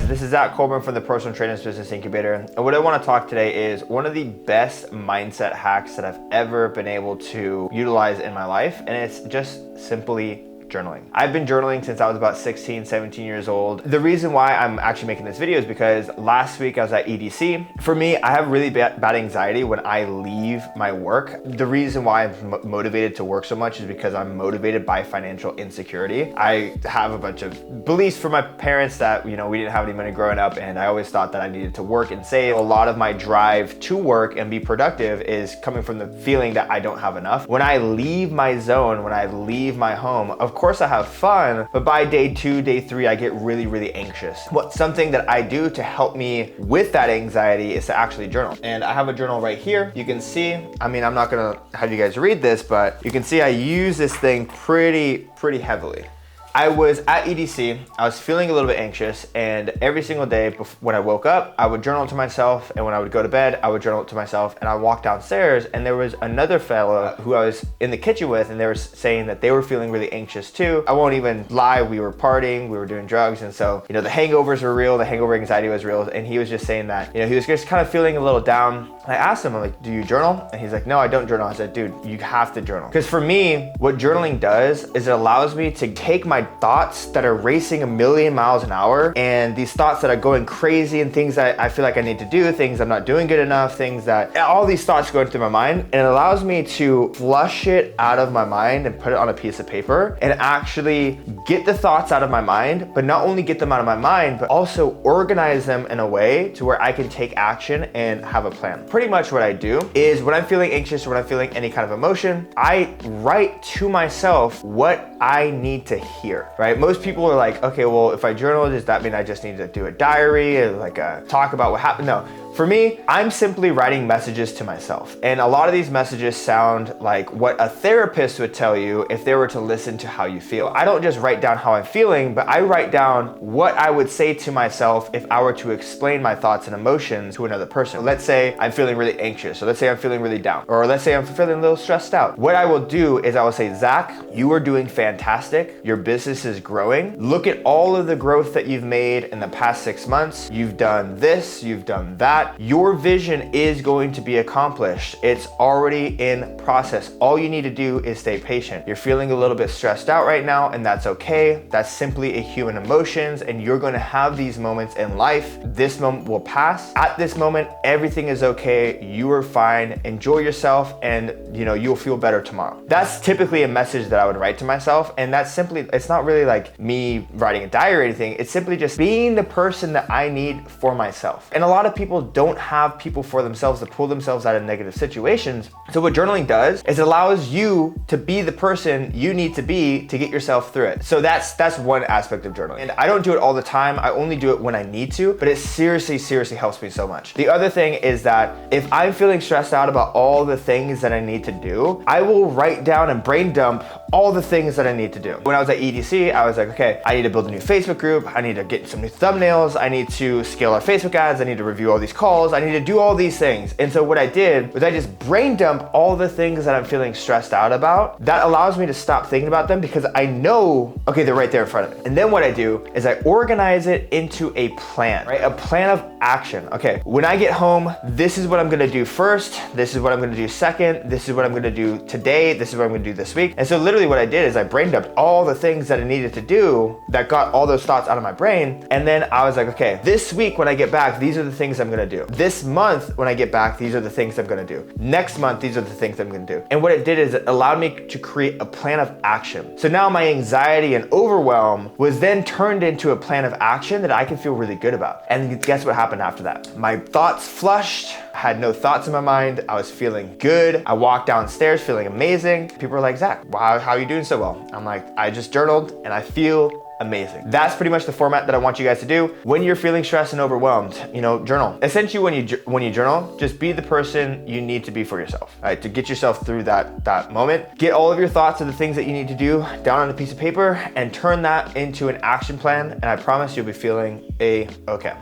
This is Zach Coleman from the Personal Trainers Business Incubator. And what I want to talk today is one of the best mindset hacks that I've ever been able to utilize in my life. And it's just simply journaling. I've been journaling since I was about 16, 17 years old. The reason why I'm actually making this video is because last week I was at EDC. For me, I have really bad anxiety when I leave my work. The reason why I'm motivated to work so much is because I'm motivated by financial insecurity. I have a bunch of beliefs from my parents that, we didn't have any money growing up, and I always thought that I needed to work and save. A lot of my drive to work and be productive is coming from the feeling that I don't have enough. When I leave my zone, when I leave my home, of course I have fun, but by day 2, day 3, I get really, really anxious. Something that I do to help me with that anxiety is to actually journal. And I have a journal right here. You can see, I'm not gonna have you guys read this, but you can see I use this thing pretty heavily. I was at EDC, I was feeling a little bit anxious, and every single day when I woke up, I would journal to myself, and when I would go to bed, I would journal to myself, and I walked downstairs, and there was another fellow who I was in the kitchen with, and they were saying that they were feeling really anxious too. I won't even lie, we were partying, we were doing drugs, and so, the hangovers were real, the hangover anxiety was real, and he was just saying that, he was just kind of feeling a little down. I asked him, I'm like, do you journal? And he's like, no, I don't journal. I said, dude, you have to journal. Because for me, what journaling does is it allows me to take my thoughts that are racing a million miles an hour, and these thoughts that are going crazy, and things that I feel like I need to do, things I'm not doing good enough, all these thoughts going through my mind, and it allows me to flush it out of my mind and put it on a piece of paper and actually get the thoughts out of my mind, but not only get them out of my mind, but also organize them in a way to where I can take action and have a plan. Pretty much what I do is when I'm feeling anxious or when I'm feeling any kind of emotion, I write to myself what I need to hear, right? Most people are like, okay, well, if I journal, does that mean I just need to do a diary or talk about what happened? No. For me, I'm simply writing messages to myself. And a lot of these messages sound like what a therapist would tell you if they were to listen to how you feel. I don't just write down how I'm feeling, but I write down what I would say to myself if I were to explain my thoughts and emotions to another person. Let's say I'm feeling really anxious, or let's say I'm feeling really down, or let's say I'm feeling a little stressed out. What I will do is I will say, Zach, you are doing fantastic. Your business is growing. Look at all of the growth that you've made in the past 6 months. You've done this, you've done that. Your vision is going to be accomplished. It's already in process. All you need to do is stay patient. You're feeling a little bit stressed out right now, and that's okay. That's simply a human emotions, and you're going to have these moments in life. This moment will pass. At this moment, everything is okay. You are fine. Enjoy yourself, and you'll feel better tomorrow. That's typically a message that I would write to myself, and that's simply, it's not really like me writing a diary or anything. It's simply just being the person that I need for myself. And a lot of people don't have people for themselves to pull themselves out of negative situations. So what journaling does is it allows you to be the person you need to be to get yourself through it. So that's one aspect of journaling. And I don't do it all the time. I only do it when I need to, but it seriously helps me so much. The other thing is that if I'm feeling stressed out about all the things that I need to do, I will write down and brain dump all the things that I need to do. When I was at EDC, I was like, okay, I need to build a new Facebook group. I need to get some new thumbnails. I need to scale our Facebook ads. I need to review all these calls. I need to do all these things. And so what I did was I just brain dump all the things that I'm feeling stressed out about. That allows me to stop thinking about them because I know, okay, they're right there in front of me. And then what I do is I organize it into a plan, right? A plan of action. Okay, when I get home, this is what I'm gonna do first. This is what I'm gonna do second. This is what I'm gonna do today. This is what I'm gonna do this week. And so literally what I did is I brain dumped all the things that I needed to do that got all those thoughts out of my brain. And then I was like, okay, this week when I get back, these are the things I'm gonna do. This month when I get back, these are the things I'm gonna do. Next month, these are the things I'm gonna do. And what it did is it allowed me to create a plan of action. So now my anxiety and overwhelm was then turned into a plan of action that I can feel really good about. And guess what happened after that? My thoughts flushed. I had no thoughts in my mind. I was feeling good. I walked downstairs feeling amazing. People were like, Zach, wow, how are you doing so well? I'm like, I just journaled and I feel amazing. That's pretty much the format that I want you guys to do. When you're feeling stressed and overwhelmed, journal. Essentially, when you journal, just be the person you need to be for yourself, right? To get yourself through that moment. Get all of your thoughts of the things that you need to do down on a piece of paper and turn that into an action plan. And I promise you'll be feeling okay.